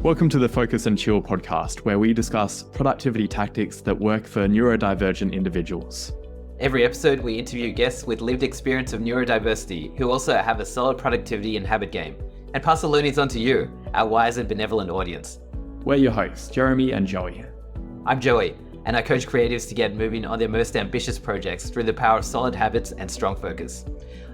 Welcome to the Focus and Chill podcast, where we discuss productivity tactics that work for neurodivergent individuals. Every episode, we interview guests with lived experience of neurodiversity who also have a solid productivity and habit game, and pass the learnings on to you, our wise and benevolent audience. We're your hosts, Jeremy and Joey. I'm Joey, and I coach creatives to get moving on their most ambitious projects through the power of solid habits and strong focus.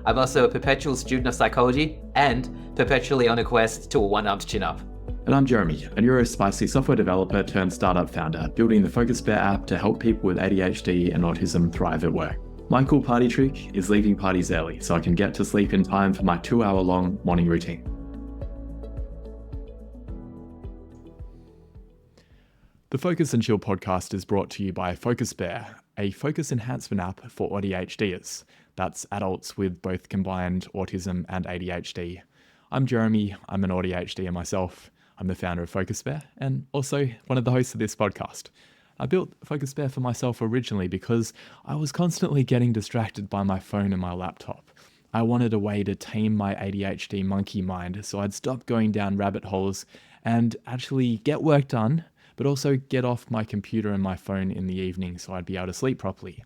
I'm also a perpetual student of psychology and perpetually on a quest to a one-armed chin-up. And I'm Jeremy, a neurospicy software developer turned startup founder, building the Focus Bear app to help people with ADHD and autism thrive at work. My cool party trick is leaving parties early so I can get to sleep in time for my 2-hour-long morning routine. The Focus and Chill podcast is brought to you by Focus Bear, a focus enhancement app for ADHDers. That's adults with both combined autism and ADHD. I'm Jeremy, I'm an ADHDer myself. I'm the founder of Focus Bear and also one of the hosts of this podcast. I built Focus Bear for myself originally because I was constantly getting distracted by my phone and my laptop. I wanted a way to tame my ADHD monkey mind so I'd stop going down rabbit holes and actually get work done, but also get off my computer and my phone in the evening so I'd be able to sleep properly.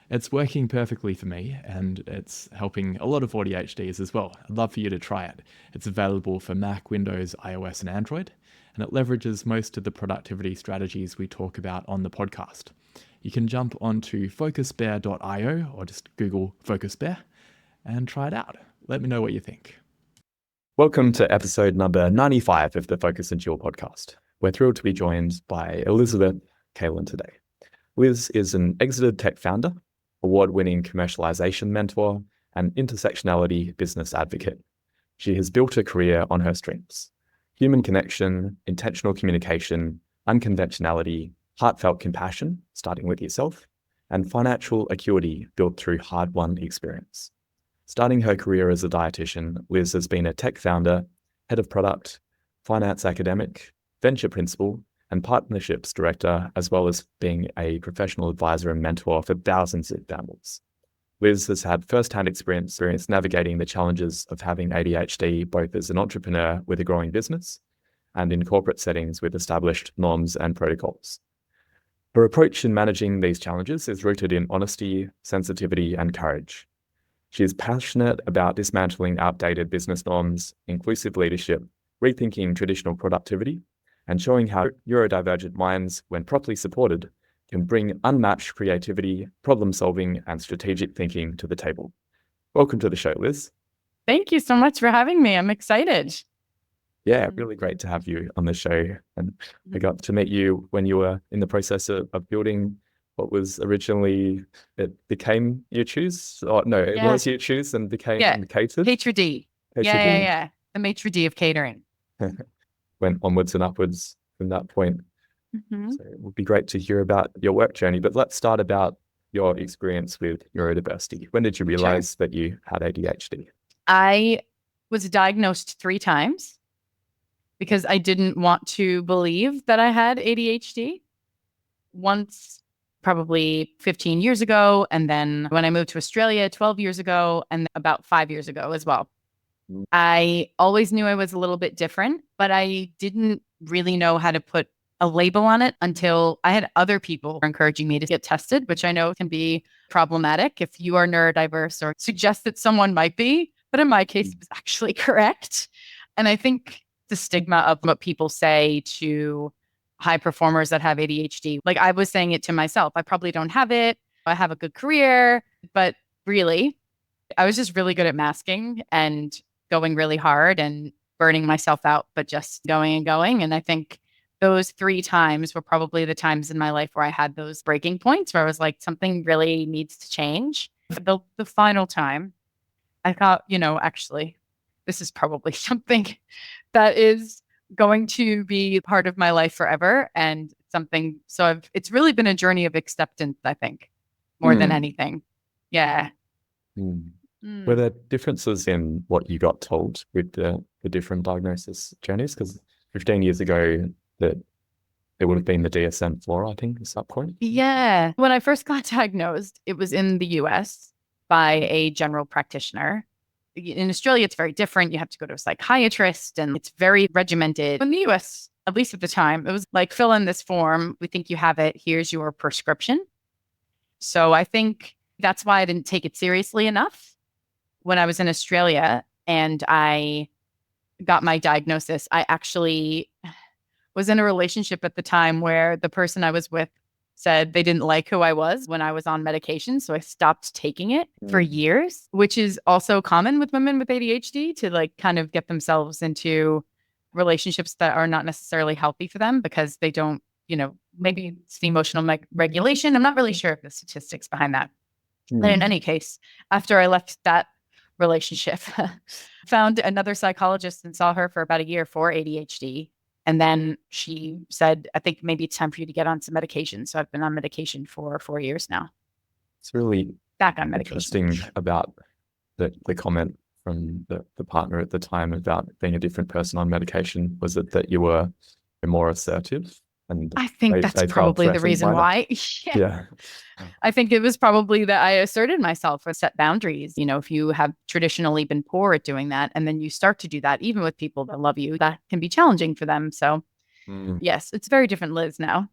It's working perfectly for me and it's helping a lot of ADHDs as well. I'd love for you to try it. It's available for Mac, Windows, iOS and Android, and it leverages most of the productivity strategies we talk about on the podcast. You can jump onto focusbear.io or just Google Focus Bear and try it out. Let me know what you think. Welcome to episode number 95 of the Focus and Chill podcast. We're thrilled to be joined by Elizabeth Kaelin today. Liz is an exited tech founder, award-winning commercialization mentor, and intersectionality business advocate. She has built a career on her strengths: human connection, intentional communication, unconventionality, heartfelt compassion, starting with yourself, and financial acuity built through hard-won experience. Starting her career as a dietitian, Liz has been a tech founder, head of product, finance academic, venture principal, and partnerships director, as well as being a professional advisor and mentor for thousands of families. Liz has had first-hand experience navigating the challenges of having ADHD, both as an entrepreneur with a growing business and in corporate settings with established norms and protocols. Her approach in managing these challenges is rooted in honesty, sensitivity, and courage. She is passionate about dismantling outdated business norms, inclusive leadership, rethinking traditional productivity, and showing how neurodivergent minds, when properly supported, can bring unmatched creativity, problem-solving, and strategic thinking to the table. Welcome to the show, Liz. Thank you so much for having me. I'm excited. Yeah, really great to have you on the show. And I got to meet you when you were in the process of building what was originally, it became You Choose? Or no, it was You Choose and became Catered. Maitre d'. Yeah. The maitre d' of catering. Went onwards and upwards from that point. Mm-hmm. So it would be great to hear about your work journey, but let's start about your experience with neurodiversity. When did you realize that you had ADHD? I was diagnosed 3 times because I didn't want to believe that I had ADHD. Once, probably 15 years ago, and then when I moved to Australia 12 years ago, and about 5 years ago as well. I always knew I was a little bit different, but I didn't really know how to put a label on it until I had other people encouraging me to get tested, which I know can be problematic if you are neurodiverse or suggest that someone might be. But in my case, it was actually correct. And I think the stigma of what people say to high performers that have ADHD, like I was saying it to myself, I probably don't have it. I have a good career, but really, I was just really good at masking and going really hard and burning myself out, but just going and going. And I think those 3 times were probably the times in my life where I had those breaking points where I was like, something really needs to change. The final time, I thought, actually, this is probably something that is going to be part of my life forever. And something, so it's really been a journey of acceptance, I think, more than anything. Yeah. Were there differences in what you got told with the different diagnosis journeys? Because 15 years ago, that it would have been the DSM-4, I think, at that point. Yeah. When I first got diagnosed, it was in the US by a general practitioner. In Australia, it's very different. You have to go to a psychiatrist and it's very regimented. In the US, at least at the time, it was like, fill in this form. We think you have it. Here's your prescription. So I think that's why I didn't take it seriously enough. When I was in Australia and I got my diagnosis, I actually was in a relationship at the time where the person I was with said they didn't like who I was when I was on medication. So I stopped taking it for years, which is also common with women with ADHD to like kind of get themselves into relationships that are not necessarily healthy for them because they don't, maybe it's the emotional regulation. I'm not really sure of the statistics behind that. But in any case, after I left that relationship, found another psychologist and saw her for about a year for ADHD. And then she said, I think maybe it's time for you to get on some medication. So I've been on medication for 4 years now. It's really back on medication. Interesting about the comment from the partner at the time about being a different person on medication. Was it that you were more assertive? And I think that's probably the reason why. Yeah. I think it was probably that I asserted myself or set boundaries. If you have traditionally been poor at doing that, and then you start to do that, even with people that love you, that can be challenging for them. So yes, it's very different Liz now.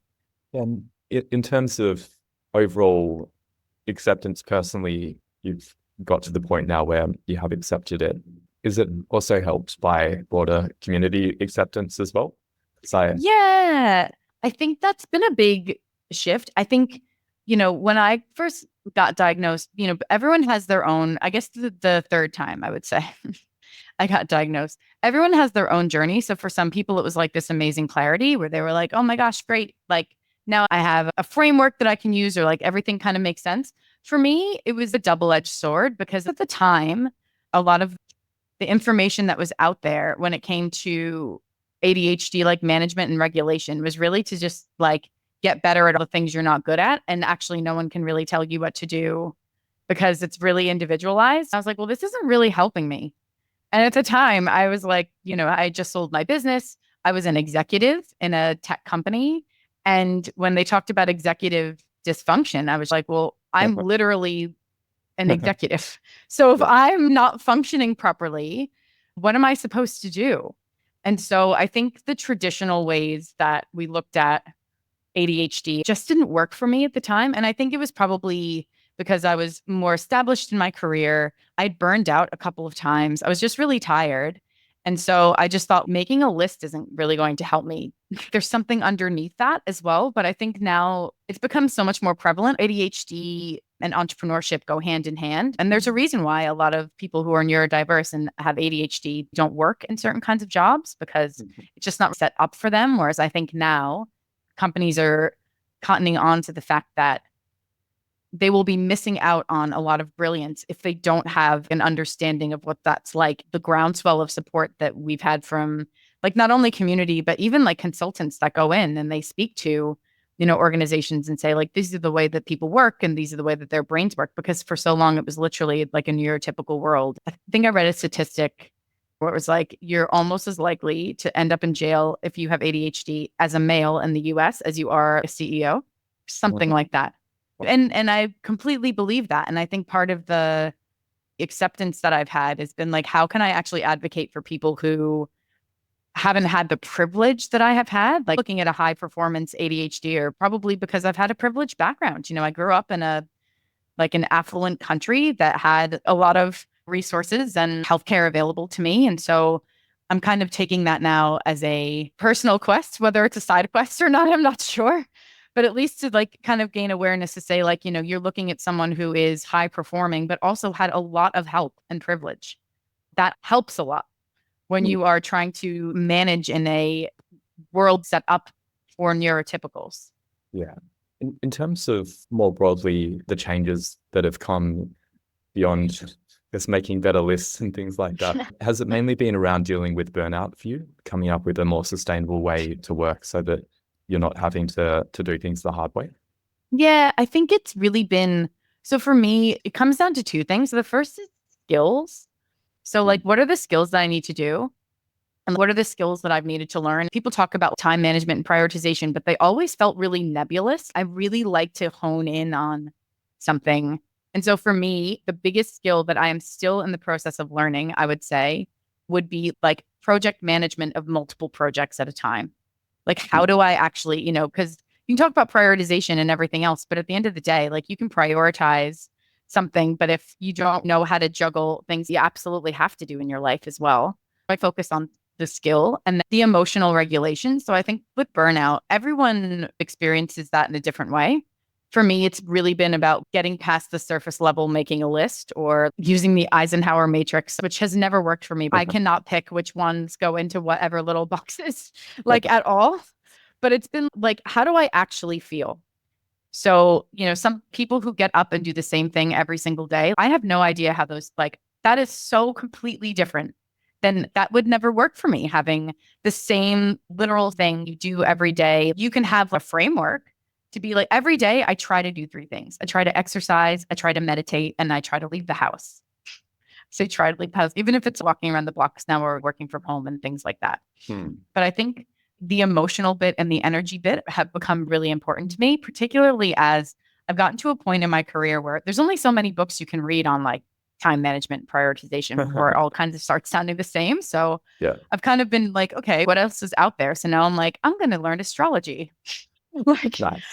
And in terms of overall acceptance personally, you've got to the point now where you have accepted it. Is it also helped by broader community acceptance as well? Yeah, I think that's been a big shift. I think, when I first got diagnosed, everyone has their own, I guess the third time I would say I got diagnosed, everyone has their own journey. So for some people, it was like this amazing clarity where they were like, oh my gosh, great. Like now I have a framework that I can use or like everything kind of makes sense. For me, it was a double-edged sword because at the time, a lot of the information that was out there when it came to ADHD, like management and regulation, was really to just like get better at all the things you're not good at. And actually no one can really tell you what to do because it's really individualized. I was like, well, this isn't really helping me. And at the time I was like, I just sold my business. I was an executive in a tech company. And when they talked about executive dysfunction, I was like, well, I'm literally an executive. So if I'm not functioning properly, what am I supposed to do? And so I think the traditional ways that we looked at ADHD just didn't work for me at the time. And I think it was probably because I was more established in my career. I'd burned out a couple of times. I was just really tired. And so I just thought making a list isn't really going to help me. There's something underneath that as well. But I think now it's become so much more prevalent. ADHD and entrepreneurship go hand in hand. And there's a reason why a lot of people who are neurodiverse and have ADHD don't work in certain kinds of jobs because it's just not set up for them. Whereas I think now companies are cottoning on to the fact that they will be missing out on a lot of brilliance if they don't have an understanding of what that's like. The groundswell of support that we've had from like not only community, but even like consultants that go in and they speak to, organizations and say like, these are the way that people work and these are the way that their brains work. Because for so long, it was literally like a neurotypical world. I think I read a statistic where it was like, you're almost as likely to end up in jail if you have ADHD as a male in the US as you are a CEO, something like that. And I completely believe that. And I think part of the acceptance that I've had has been like, how can I actually advocate for people who haven't had the privilege that I have had, like looking at a high performance ADHD, or probably because I've had a privileged background. I grew up in an affluent country that had a lot of resources and healthcare available to me. And so I'm kind of taking that now as a personal quest, whether it's a side quest or not, I'm not sure. But at least to like kind of gain awareness to say like, you're looking at someone who is high performing, but also had a lot of help and privilege. That helps a lot when you are trying to manage in a world set up for neurotypicals. Yeah. In terms of more broadly, the changes that have come beyond just making better lists and things like that, has it mainly been around dealing with burnout for you, coming up with a more sustainable way to work so that you're not having to do things the hard way? Yeah, I think it's really been, so for me, it comes down to two things. The first is skills. So like, what are the skills that I need to do? And what are the skills that I've needed to learn? People talk about time management and prioritization, but they always felt really nebulous. I really like to hone in on something And so for me, the biggest skill that I am still in the process of learning, I would say, would be like project management of multiple projects at a time. Like, how do I actually, because you can talk about prioritization and everything else, but at the end of the day, like you can prioritize something, but if you don't know how to juggle things you absolutely have to do in your life as well, I focus on the skill and the emotional regulation. So I think with burnout, everyone experiences that in a different way. For me, it's really been about getting past the surface level, making a list or using the Eisenhower matrix, which has never worked for me. I cannot pick which ones go into whatever little boxes, like at all. But it's been like, how do I actually feel? So, some people who get up and do the same thing every single day, I have no idea how that is so completely different. Then that would never work for me, having the same literal thing you do every day. You can have a framework to be like, every day I try to do three things. I try to exercise, I try to meditate, and I try to leave the house. So try to leave the house, even if it's walking around the blocks now or working from home and things like that. But I think the emotional bit and the energy bit have become really important to me, particularly as I've gotten to a point in my career where there's only so many books you can read on like time management, prioritization before it all kinds of starts sounding the same. So I've kind of been like, okay, what else is out there? So now I'm like, I'm going to learn astrology.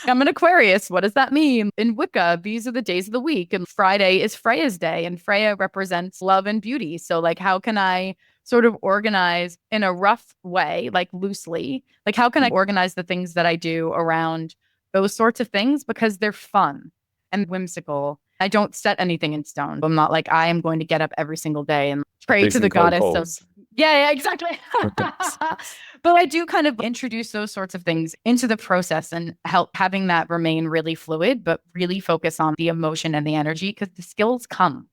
I'm an Aquarius. What does that mean? In Wicca, these are the days of the week. And Friday is Freya's day. And Freya represents love and beauty. So like, how can I sort of organize in a rough way, like loosely, like how can I organize the things that I do around those sorts of things? Because they're fun and whimsical. I don't set anything in stone. I'm not like, I am going to get up every sinle day and pray to the goddess of... Yeah, exactly. But I do kind of introduce those sorts of things into the process and help having that remain really fluid, but really focus on the emotion and the energy because the skills come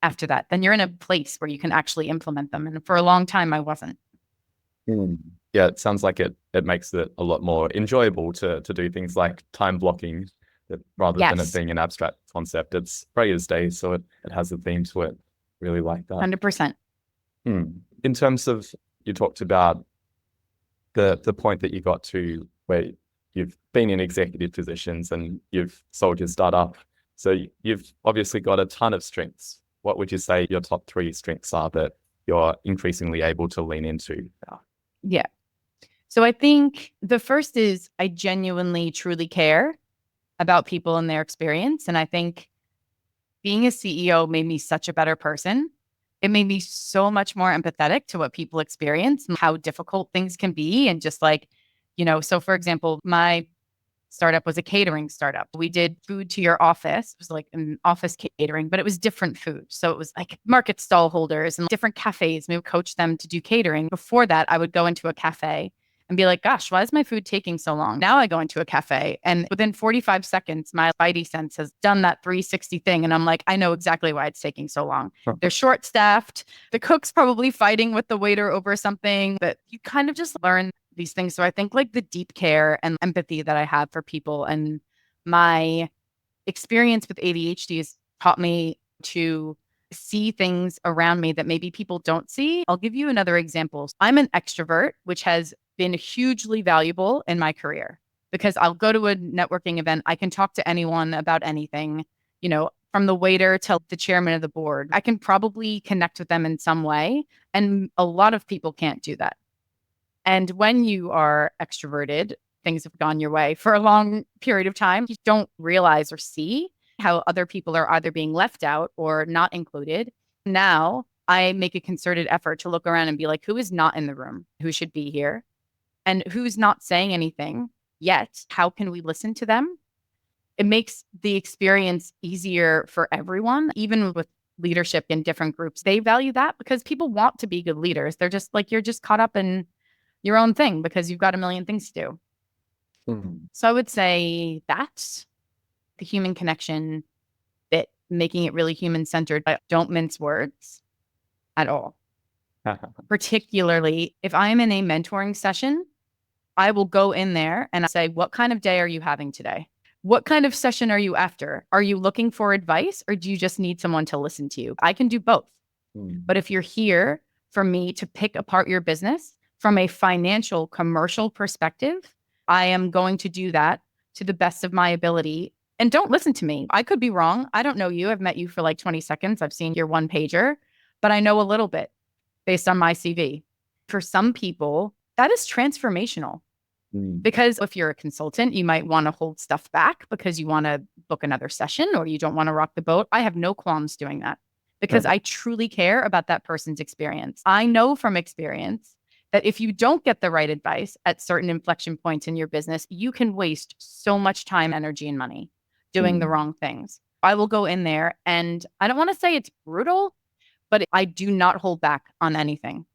after that. Then you're in a place where you can actually implement them. And for a long time, I wasn't. Yeah, it sounds like it makes it a lot more enjoyable to do things like time blocking rather than it being an abstract concept. It's Freya's Day, so it has a theme to it. Really like that. 100%. In terms of, you talked about the point that you got to where you've been in executive positions and you've sold your startup. So you've obviously got a ton of strengths. What would you say your top 3 strengths are that you're increasingly able to lean into? Yeah. So I think the first is I genuinely, truly care about people and their experience. And I think being a CEO made me such a better person. It made me so much more empathetic to what people experience and how difficult things can be. And just like, so for example, my startup was a catering startup. We did food to your office. It was like an office catering, but it was different food. So it was like market stall holders and different cafes. We would coach them to do catering. Before that, I would go into a cafe and be like, gosh, why is my food taking so long? Now I go into a cafe and within 45 seconds, my spidey sense has done that 360 thing. And I'm like, I know exactly why it's taking so long. They're short staffed. The cook's probably fighting with the waiter over something, but you kind of just learn these things. So I think like the deep care and empathy that I have for people and my experience with ADHD has taught me to see things around me that maybe people don't see. I'll give you another example. I'm an extrovert, which has been hugely valuable in my career because I'll go to a networking event. I can talk to anyone about anything, from the waiter to the chairman of the board. I can probably connect with them in some way. And a lot of people can't do that. And when you are extroverted, things have gone your way for a long period of time. You don't realize or see how other people are either being left out or not included. Now I make a concerted effort to look around and be like, who is not in the room? Who should be here? And who's not saying anything yet? How can we listen to them? It makes the experience easier for everyone, even with leadership in different groups. They value that because people want to be good leaders. They're just like, you're just caught up in your own thing because you've got a million things to do. So I would say that's the human connection bit, making it really human-centered. I don't mince words at all. Particularly if I'm in a mentoring session, I will go in there and say, what kind of day are you having today? What kind of session are you after? Are you looking for advice or do you just need someone to listen to you? I can do both. But if you're here for me to pick apart your business from a financial, commercial perspective, I am going to do that to the best of my ability And don't listen to me. I could be wrong. I don't know you. I've met you for like 20 seconds. I've seen your one pager, but I know a little bit based on my CV. For some people, that is transformational. Because if you're a consultant, you might want to hold stuff back because you want to book another session or you don't want to rock the boat. I have no qualms doing that because I truly care about that person's experience. I know from experience that if you don't get the right advice at certain inflection points in your business, you can waste so much time, energy, and money doing the wrong things. I will go in there and I don't want to say it's brutal, but I do not hold back on anything.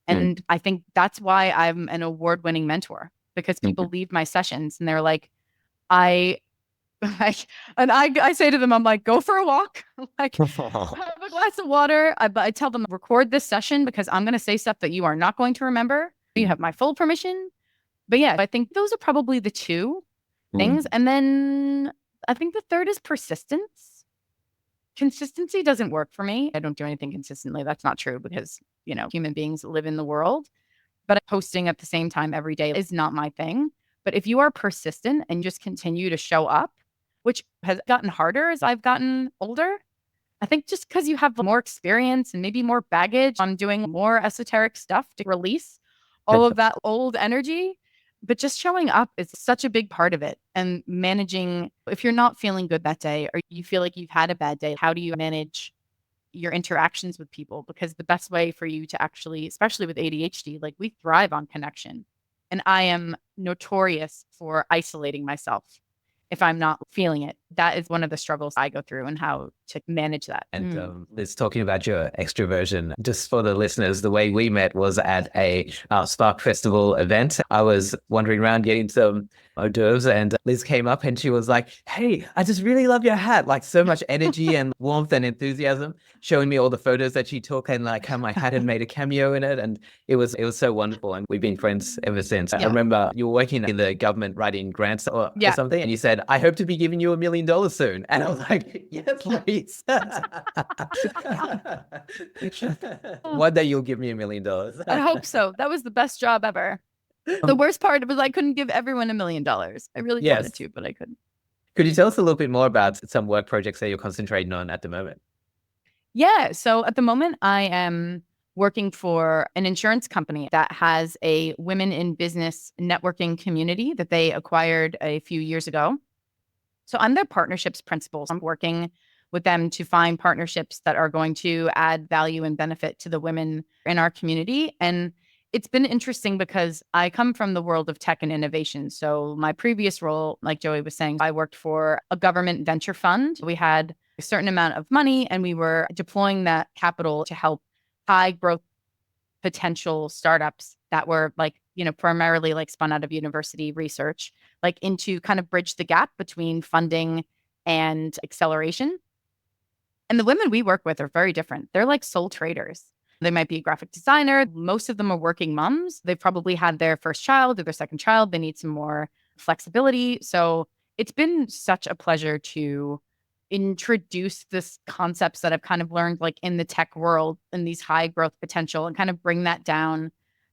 And I think that's why I'm an award-winning mentor, because people leave my sessions and they're like, I say to them, I'm like, go for a walk, like have a glass of water. I tell them, record this session because I'm going to say stuff that you are not going to remember. You have my full permission. But yeah, I think those are probably the two things. And then I think the third is persistence. Consistency doesn't work for me. I don't do anything consistently. That's not true because, human beings live in the world. But posting at the same time every day is not my thing. But if you are persistent and just continue to show up, which has gotten harder as I've gotten older, I think just because you have more experience and maybe more baggage on doing more esoteric stuff to release all of that old energy. But just showing up is such a big part of it. And managing, if you're not feeling good that day or you feel like you've had a bad day, how do you manage your interactions with people? Because the best way for you to actually, especially with ADHD, like we thrive on connection. And I am notorious for isolating myself if I'm not feeling it. That is one of the struggles I go through and how to manage that. And Liz, talking about your extroversion, just for the listeners, the way we met was at a Spark Festival event. I was wandering around getting some hors d'oeuvres and Liz came up and she was like, hey, I just really love your hat. Like so much energy and warmth and enthusiasm, showing me all the photos that she took and like how my hat had made a cameo in it. And it was so wonderful. And we've been friends ever since. I remember you were working in the government writing grants or something. And you said, I hope to be giving you $1 million soon. And I was like, yes, please. One day you'll give me $1 million. I hope so. That was the best job ever. The worst part was I couldn't give everyone $1 million. I really wanted to, but I couldn't. Could you tell us a little bit more about some work projects that you're concentrating on at the moment? Yeah. So at the moment, I am working for an insurance company that has a women in business networking community that they acquired a few years ago. So I'm their partnerships principal. I'm working with them to find partnerships that are going to add value and benefit to the women in our community. And it's been interesting because I come from the world of tech and innovation. So my previous role, like Joey was saying, I worked for a government venture fund. We had a certain amount of money and we were deploying that capital to help high growth potential startups that were like, primarily like spun out of university research, like into kind of bridge the gap between funding and acceleration. And the women we work with are very different. They're like sole traders. They might be a graphic designer. Most of them are working moms. They've probably had their first child or their second child. They need some more flexibility. So it's been such a pleasure to introduce this concepts that I've kind of learned like in the tech world and these high growth potential and kind of bring that down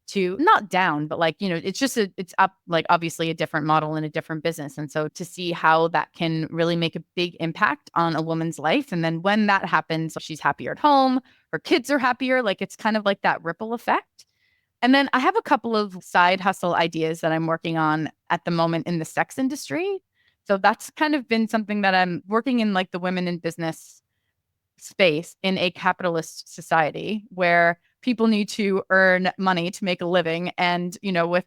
to not down, but like, it's just, it's up, like obviously a different model in a different business. And so to see how that can really make a big impact on a woman's life. And then when that happens, she's happier at home, her kids are happier, like it's kind of like that ripple effect. And then I have a couple of side hustle ideas that I'm working on at the moment in the sex industry. So that's kind of been something that I'm working in, like the women in business space in a capitalist society where people need to earn money to make a living. And, with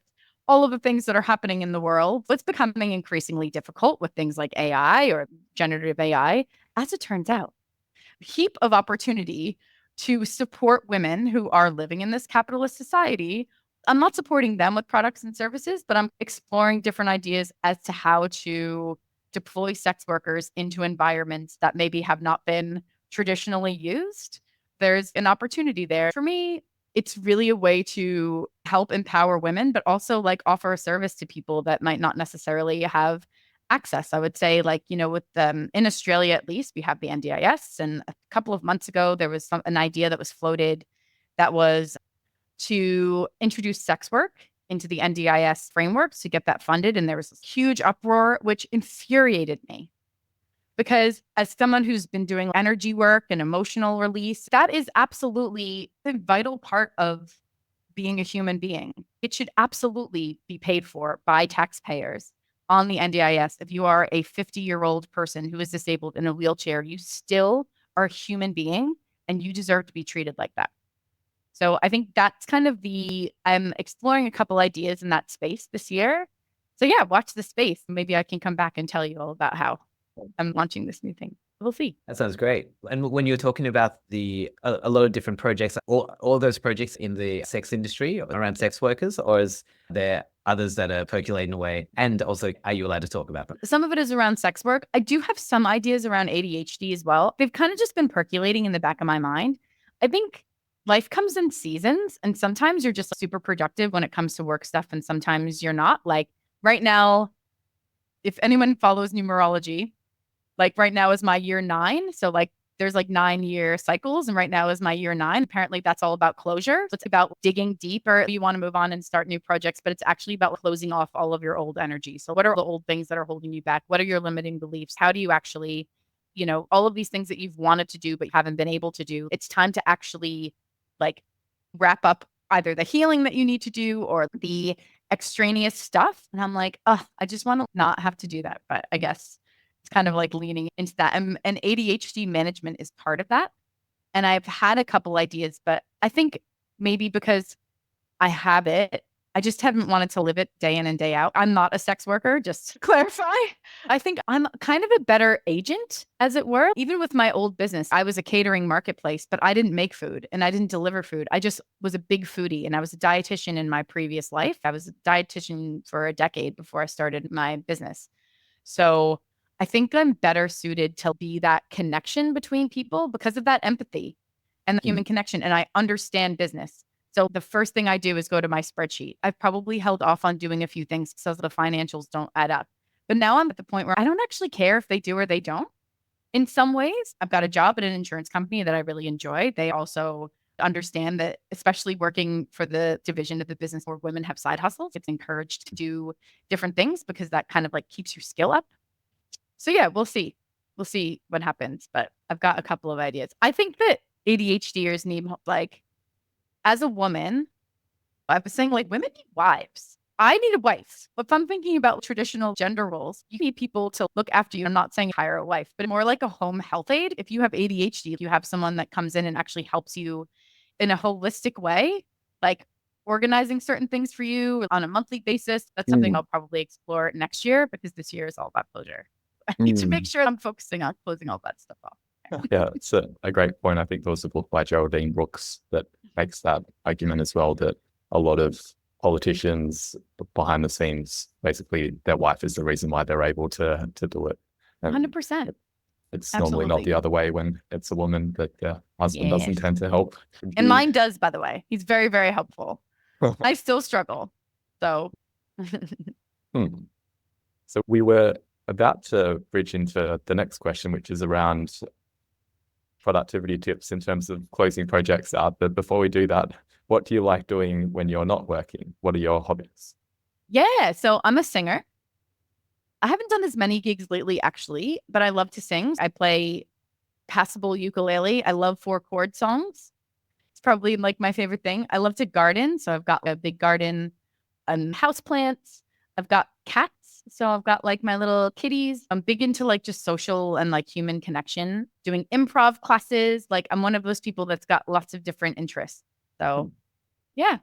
all of the things that are happening in the world, it's becoming increasingly difficult with things like AI or generative AI. As it turns out, a heap of opportunity to support women who are living in this capitalist society. I'm not supporting them with products and services, but I'm exploring different ideas as to how to deploy sex workers into environments that maybe have not been traditionally used. There's an opportunity there. For me, it's really a way to help empower women, but also like offer a service to people that might not necessarily have access. I would say like, with in Australia, at least we have the NDIS. And a couple of months ago, there was an idea that was floated that was to introduce sex work into the NDIS framework to get that funded. And there was this huge uproar, which infuriated me. Because as someone who's been doing energy work and emotional release, that is absolutely a vital part of being a human being. It should absolutely be paid for by taxpayers on the NDIS. If you are a 50-year-old person who is disabled in a wheelchair, you still are a human being and you deserve to be treated like that. So I think that's kind of I'm exploring a couple ideas in that space this year. So yeah, watch the space. Maybe I can come back and tell you all about how I'm launching this new thing. We'll see. That sounds great. And when you're talking about a lot of different projects, all those projects in the sex industry around sex workers, or is there others that are percolating away? And also, are you allowed to talk about them? Some of it is around sex work. I do have some ideas around ADHD as well. They've kind of just been percolating in the back of my mind. I think life comes in seasons, and sometimes you're just super productive when it comes to work stuff, and sometimes you're not. Like right now, if anyone follows numerology, like right now is my year 9. So like there's like 9-year cycles, and right now is my year 9. Apparently that's all about closure. So it's about digging deeper. You want to move on and start new projects, but it's actually about closing off all of your old energy. So what are the old things that are holding you back? What are your limiting beliefs? How do you actually, all of these things that you've wanted to do, but haven't been able to do? It's time to actually like wrap up either the healing that you need to do or the extraneous stuff. And I'm like, oh, I just want to not have to do that. But I guess it's kind of like leaning into that. And ADHD management is part of that. And I've had a couple ideas, but I think maybe because I have it, I just haven't wanted to live it day in and day out. I'm not a sex worker, just to clarify. I think I'm kind of a better agent, as it were. Even with my old business, I was a catering marketplace, but I didn't make food and I didn't deliver food. I just was a big foodie, and I was a dietitian in my previous life. I was a dietitian for a decade before I started my business. So I think I'm better suited to be that connection between people because of that empathy and the human connection. And I understand business. So the first thing I do is go to my spreadsheet. I've probably held off on doing a few things so the financials don't add up. But now I'm at the point where I don't actually care if they do or they don't. In some ways, I've got a job at an insurance company that I really enjoy. They also understand that, especially working for the division of the business where women have side hustles, it's encouraged to do different things because that kind of like keeps your skill up. So yeah, we'll see. We'll see what happens. But I've got a couple of ideas. I think that ADHDers need, like, as a woman, I was saying like women need wives. I need a wife. If I'm thinking about traditional gender roles, you need people to look after you. I'm not saying hire a wife, but more like a home health aide. If you have ADHD, you have someone that comes in and actually helps you in a holistic way, like organizing certain things for you on a monthly basis. That's something I'll probably explore next year because this year is all about closure. I need to make sure I'm focusing on closing all that stuff off. Yeah, it's a great point. I think there was a book by Geraldine Brooks that makes that argument as well, that a lot of politicians behind the scenes, basically their wife is the reason why they're able to do it. 100%. It's normally not the other way when it's a woman that their husband doesn't tend to help. And mine does, by the way. He's very, very helpful. I still struggle. So. So we were about to bridge into the next question, which is around productivity tips in terms of closing projects out. But before we do that, what do you like doing when you're not working? What are your hobbies? Yeah, so I'm a singer. I haven't done as many gigs lately, actually, but I love to sing. I play passable ukulele. I love 4-chord songs. It's probably like my favorite thing. I love to garden. So I've got a big garden and houseplants. I've got cats. So I've got like my little kitties. I'm big into like just social and like human connection, doing improv classes. Like I'm one of those people that's got lots of different interests. So yeah.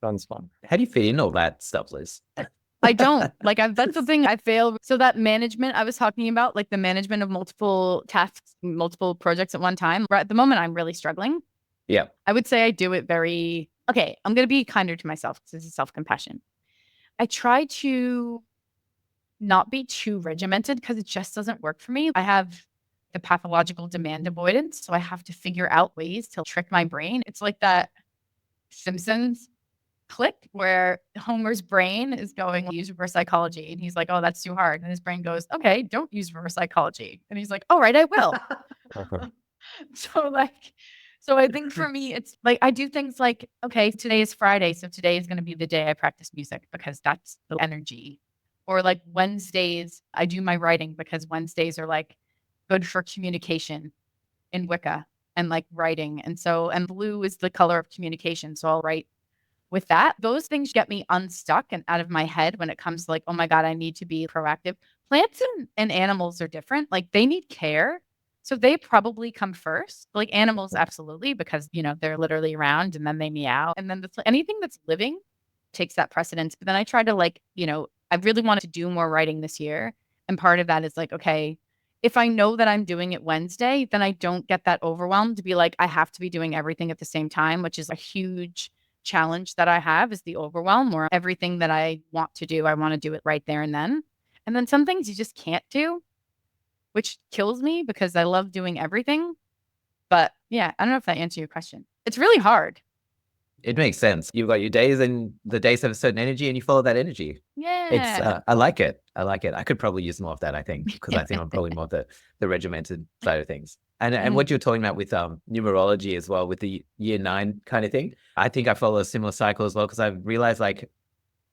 Sounds fun. How do you fit in all that stuff, Liz? I don't. Like that's the thing I fail. So that management I was talking about, like the management of multiple tasks, multiple projects at one time. Right at the moment, I'm really struggling. Yeah. I would say I do it very, okay, I'm going to be kinder to myself because this is self-compassion. I try to not be too regimented because it just doesn't work for me. I have the pathological demand avoidance, so I have to figure out ways to trick my brain. It's like that Simpsons click where Homer's brain is going, use reverse psychology. And he's like, oh, that's too hard. And his brain goes, okay, don't use reverse psychology. And he's like, all right, I will. So So I think for me, it's like I do things like, okay, today is Friday. So today is going to be the day I practice music because that's the energy. Or like Wednesdays, I do my writing because Wednesdays are like good for communication in Wicca and like writing. And blue is the color of communication. So I'll write with that. Those things get me unstuck and out of my head when it comes to like, oh my God, I need to be proactive. Plants and animals are different. Like they need care. So they probably come first. Like animals, absolutely, because, they're literally around and then they meow. And then anything that's living takes that precedence. But then I try to I really wanted to do more writing this year. And part of that is like, okay, if I know that I'm doing it Wednesday, then I don't get that overwhelmed to be like, I have to be doing everything at the same time, which is a huge challenge that I have is the overwhelm or everything that I want to do. I want to do it right there and then. And then some things you just can't do, which kills me because I love doing everything. But yeah, I don't know if that answers your question. It's really hard. It makes sense. You've got your days and the days have a certain energy and you follow that energy. Yeah. I like it. I like it. I could probably use more of that, I think, because I think I'm probably more the regimented side of things. And what you're talking about with numerology as well, with the year 9 kind of thing, I think I follow a similar cycle as well, because I've realized like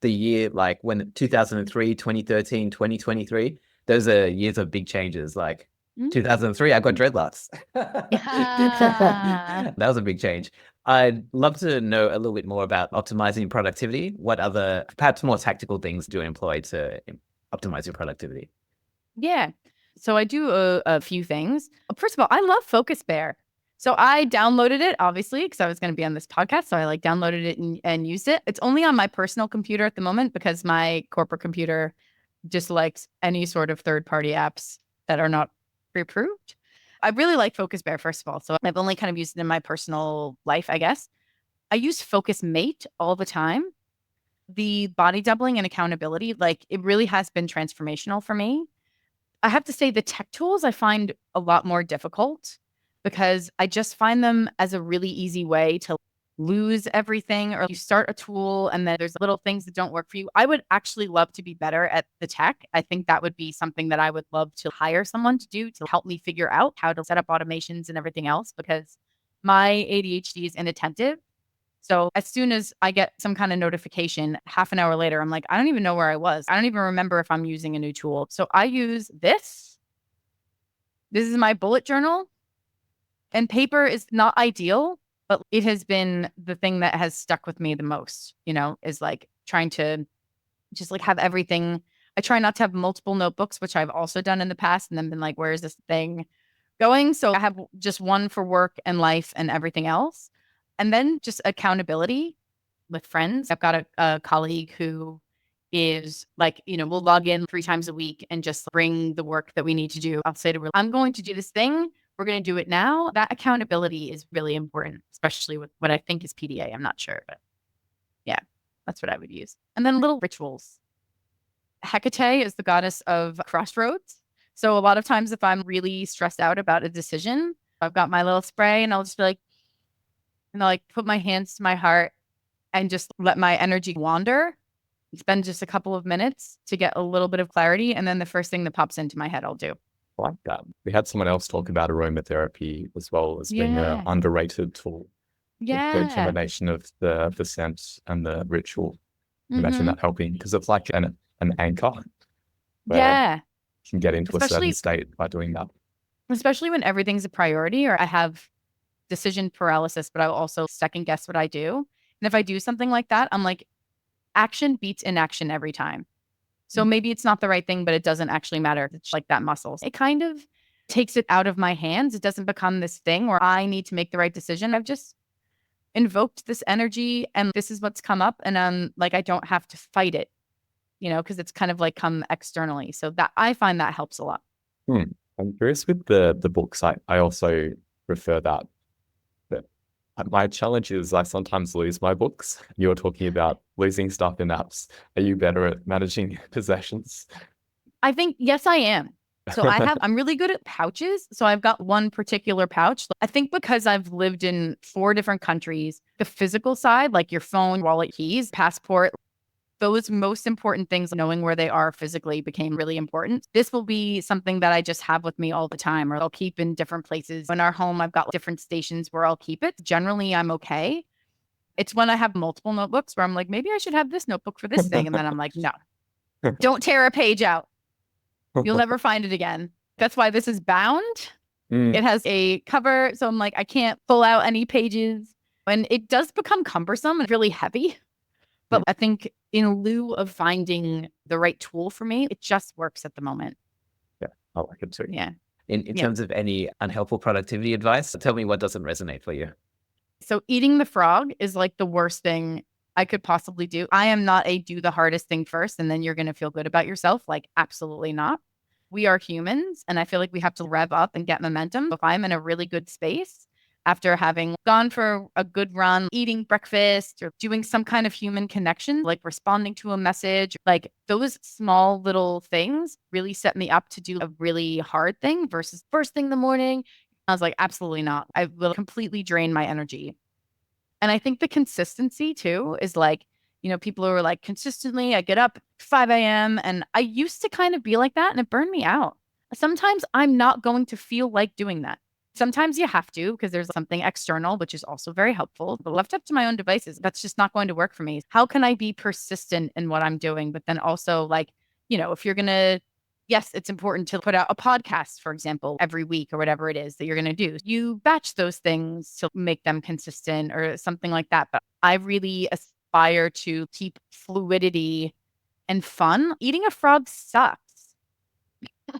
the year, like when 2003, 2013, 2023, those are years of big changes. Like 2003, I got dreadlocks. Yeah. That was a big change. I'd love to know a little bit more about optimizing productivity. What other, perhaps more tactical things do you employ to optimize your productivity? Yeah. So I do a few things. First of all, I love Focus Bear. So I downloaded it, obviously, because I was going to be on this podcast. So I downloaded it and used it. It's only on my personal computer at the moment because my corporate computer dislikes any sort of third-party apps that are not pre-approved. I really like Focus Bear, first of all. So I've only kind of used it in my personal life, I guess. I use Focus Mate all the time. The body doubling and accountability, like it really has been transformational for me. I have to say the tech tools I find a lot more difficult because I just find them as a really easy way to lose everything, or you start a tool and then there's little things that don't work for you. I would actually love to be better at the tech. I think that would be something that I would love to hire someone to do to help me figure out how to set up automations and everything else, because my ADHD is inattentive. So as soon as I get some kind of notification, half an hour later, I'm like, I don't even know where I was. I don't even remember if I'm using a new tool. So I use this. This is my bullet journal. And paper is not ideal, but it has been the thing that has stuck with me the most, is like trying to just like have everything. I try not to have multiple notebooks, which I've also done in the past, and then been like, where is this thing going? So I have just one for work and life and everything else. And then just accountability with friends. I've got a colleague who is like, we'll log in 3 times a week and just bring the work that we need to do. I'll say to her, I'm going to do this thing. We're going to do it now. That accountability is really important, especially with what I think is PDA. I'm not sure, but yeah, that's what I would use. And then little rituals. Hecate is the goddess of crossroads. So a lot of times if I'm really stressed out about a decision, I've got my little spray and I'll just be like, and I'll like put my hands to my heart and just let my energy wander. Spend just a couple of minutes to get a little bit of clarity. And then the first thing that pops into my head, I'll do. I like that. We had someone else talk about aromatherapy as well as being an underrated tool. Yeah. The combination of the scent and the ritual. Imagine that helping, because it's like an anchor. Yeah. You can get into a certain state by doing that. Especially when everything's a priority, or I have decision paralysis, but I'll also second guess what I do. And if I do something like that, I'm like, action beats inaction every time. So maybe it's not the right thing, but it doesn't actually matter. It's like that muscle. It kind of takes it out of my hands. It doesn't become this thing where I need to make the right decision. I've just invoked this energy and this is what's come up. And like, I don't have to fight it, because it's kind of like come externally. So that I find that helps a lot. I'm curious with the books. I also prefer that. My challenge is I sometimes lose my books. You're talking about losing stuff in apps. Are you better at managing possessions? I think, yes, I am. So I'm really good at pouches. So I've got one particular pouch. I think because I've lived in 4 different countries, the physical side, like your phone, wallet, keys, passport, those most important things, knowing where they are physically, became really important. This will be something that I just have with me all the time, or I'll keep in different places. In our home, I've got different stations where I'll keep it. Generally, I'm okay. It's when I have multiple notebooks where I'm like, maybe I should have this notebook for this thing. And then I'm like, no, don't tear a page out. You'll never find it again. That's why this is bound. It has a cover. So I'm like, I can't pull out any pages. And it does become cumbersome and really heavy. But I think in lieu of finding the right tool for me, it just works at the moment. Yeah, I like it too. Yeah. In terms of any unhelpful productivity advice, tell me what doesn't resonate for you. So eating the frog is like the worst thing I could possibly do. I am not a do the hardest thing first and then you're going to feel good about yourself. Like, absolutely not. We are humans, and I feel like we have to rev up and get momentum. If I'm in a really good space after having gone for a good run, eating breakfast or doing some kind of human connection, like responding to a message, like those small little things really set me up to do a really hard thing versus first thing in the morning. I was like, absolutely not. I will completely drain my energy. And I think the consistency too is like, people who are like, consistently, I get up 5 a.m. And I used to kind of be like that and it burned me out. Sometimes I'm not going to feel like doing that. Sometimes you have to because there's something external, which is also very helpful. But left up to my own devices, that's just not going to work for me. How can I be persistent in what I'm doing? But then also like, if you're going to, yes, it's important to put out a podcast, for example, every week or whatever it is that you're going to do. You batch those things to make them consistent or something like that. But I really aspire to keep fluidity and fun. Eating a frog sucks.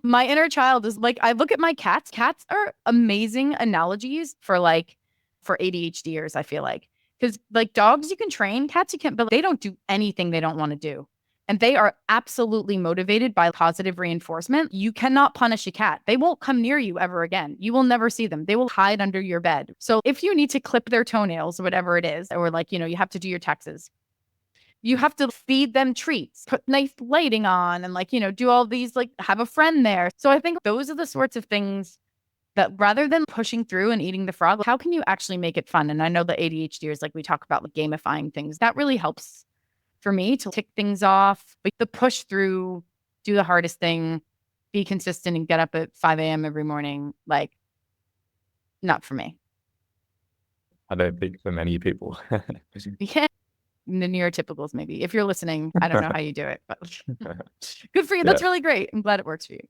My inner child is like, I look at my cats. Cats are amazing analogies for ADHDers, I feel like. Because like dogs you can train, cats you can't, but they don't do anything they don't want to do. And they are absolutely motivated by positive reinforcement. You cannot punish a cat. They won't come near you ever again. You will never see them. They will hide under your bed. So if you need to clip their toenails, whatever it is, or like, you have to do your taxes, you have to feed them treats, put nice lighting on and do all these, have a friend there. So I think those are the sorts of things that rather than pushing through and eating the frog, how can you actually make it fun? And I know the ADHDers, we talk about gamifying things. That really helps for me to tick things off. But the push through, do the hardest thing, be consistent and get up at 5 a.m. every morning, not for me. I don't think for many people. Yeah. The neurotypicals, maybe. If you're listening, I don't know how you do it, but good for you. That's really great. I'm glad it works for you.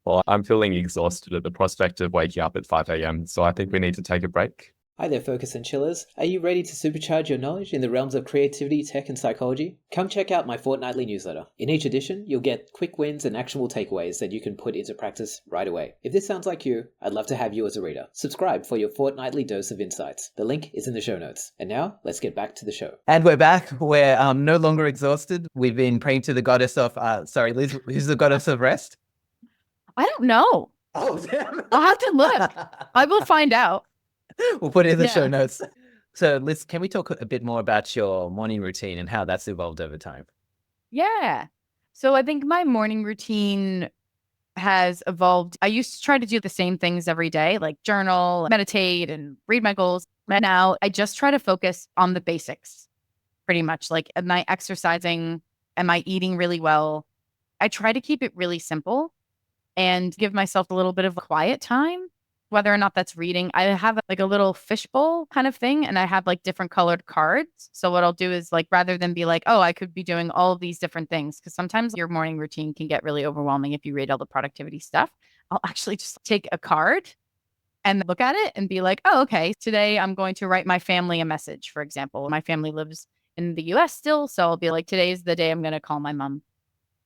Well, I'm feeling exhausted at the prospect of waking up at 5 a.m. So I think we need to take a break. Hi there, Focus and Chillers. Are you ready to supercharge your knowledge in the realms of creativity, tech, and psychology? Come check out my fortnightly newsletter. In each edition, you'll get quick wins and actionable takeaways that you can put into practice right away. If this sounds like you, I'd love to have you as a reader. Subscribe for your fortnightly dose of insights. The link is in the show notes. And now, let's get back to the show. And we're back. We're no longer exhausted. We've been praying to the goddess of, Liz, who's the goddess of rest? I don't know. Oh, damn. I'll have to look. I will find out. We'll put it in the show notes. So Liz, can we talk a bit more about your morning routine and how that's evolved over time? Yeah. So I think my morning routine has evolved. I used to try to do the same things every day, like journal, meditate, and read my goals. But now I just try to focus on the basics, pretty much. Am I exercising? Am I eating really well? I try to keep it really simple and give myself a little bit of quiet time. Whether or not that's reading, I have a little fishbowl kind of thing, and I have different colored cards. So what I'll do is rather than be oh, I could be doing all of these different things, because sometimes your morning routine can get really overwhelming if you read all the productivity stuff. I'll actually just take a card and look at it and be oh, okay, today I'm going to write my family a message, for example. My family lives in the US still, so I'll be today's the day I'm going to call my mom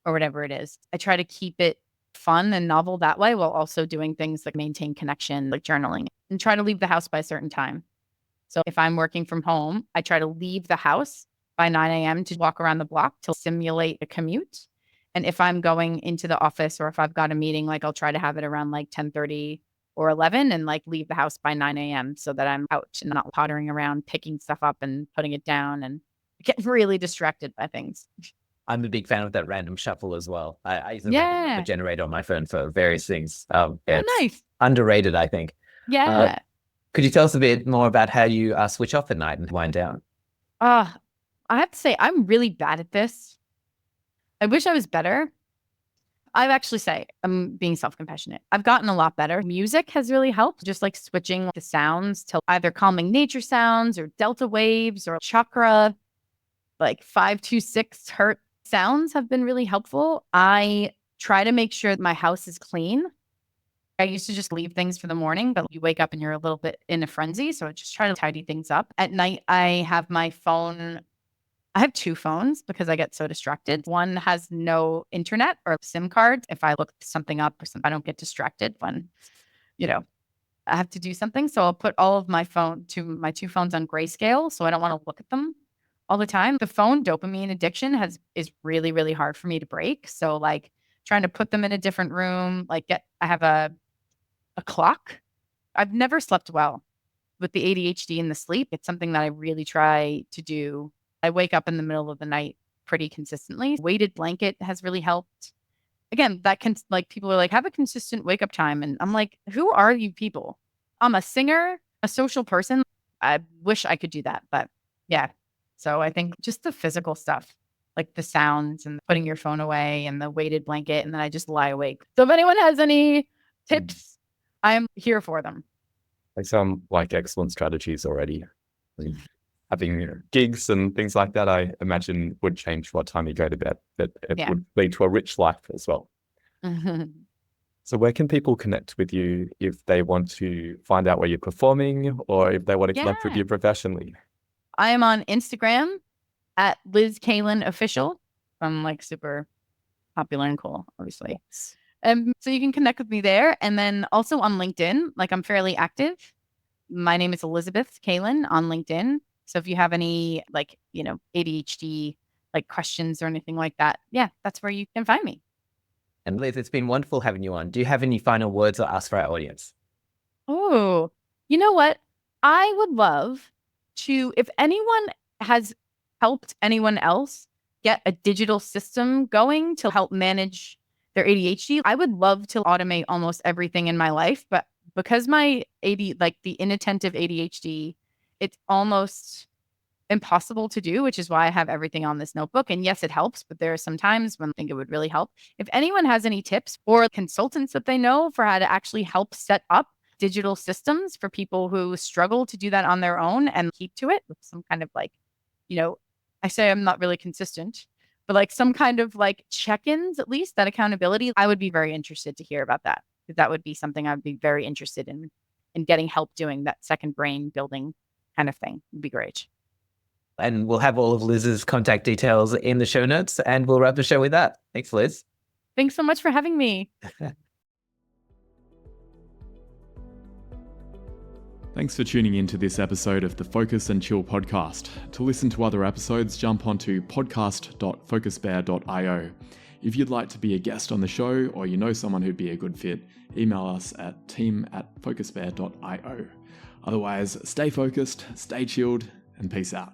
or whatever it is. I try to keep it fun and novel that way, while also doing things like maintain connection, like journaling, and try to leave the house by a certain time. So if I'm working from home, I try to leave the house by 9 a.m. to walk around the block to simulate a commute. And if I'm going into the office or if I've got a meeting, I'll try to have it around 10:30 or 11 and leave the house by 9 a.m. so that I'm out and not pottering around, picking stuff up and putting it down and get really distracted by things. I'm a big fan of that random shuffle as well. I use a generator on my phone for various things. It's nice. Underrated, I think. Yeah. Could you tell us a bit more about how you switch off at night and wind down? I have to say, I'm really bad at this. I wish I was better. I actually say I'm being self-compassionate. I've gotten a lot better. Music has really helped, just like switching the sounds to either calming nature sounds or delta waves or chakra, like 526 hertz sounds have been really helpful. I try to make sure that my house is clean. I used to just leave things for the morning, but you wake up and you're a little bit in a frenzy. So I just try to tidy things up. At night, I have my phone. I have 2 phones because I get so distracted. One has no internet or SIM card. If I look something up or something, I don't get distracted when, I have to do something. So I'll put all of my 2 phones on grayscale. So I don't want to look at them all the time. The phone dopamine addiction is really, really hard for me to break. So like trying to put them in a different room, I have a clock. I've never slept well with the ADHD and the sleep. It's something that I really try to do. I wake up in the middle of the night pretty consistently. Weighted blanket has really helped. Again, that can people are like, have a consistent wake up time. And I'm like, who are you people? I'm a singer, a social person. I wish I could do that. But yeah. So I think just the physical stuff, like the sounds and putting your phone away and the weighted blanket. And then I just lie awake. So if anyone has any tips, I'm here for them. They sound like excellent strategies already. Having gigs and things like that, I imagine would change what time you go to bed, but it would lead to a rich life as well. So where can people connect with you if they want to find out where you're performing or if they want to connect with you professionally? I am on Instagram at Liz Kaelin Official. I'm super popular and cool, obviously. So you can connect with me there. And then also on LinkedIn, I'm fairly active. My name is Elizabeth Kaelin on LinkedIn. So if you have any ADHD questions or anything like that, that's where you can find me. And Liz, it's been wonderful having you on. Do you have any final words or ask for our audience? Oh, you know what? I would love to, if anyone has helped anyone else get a digital system going to help manage their ADHD, I would love to automate almost everything in my life. But because my the inattentive ADHD, it's almost impossible to do, which is why I have everything on this notebook. And yes, it helps, but there are some times when I think it would really help. If anyone has any tips or consultants that they know for how to actually help set up digital systems for people who struggle to do that on their own and keep to it with some kind of I say I'm not really consistent, but some kind of check-ins, at least that accountability, I would be very interested to hear about that. Because that would be something I'd be very interested in getting help doing, that second brain building kind of thing. Would be great. And we'll have all of Liz's contact details in the show notes, and we'll wrap the show with that. Thanks, Liz. Thanks so much for having me. Thanks for tuning in to this episode of the Focus and Chill podcast. To listen to other episodes, jump onto podcast.focusbear.io. If you'd like to be a guest on the show or you know someone who'd be a good fit, email us at team@focusbear.io. Otherwise, stay focused, stay chilled, and peace out.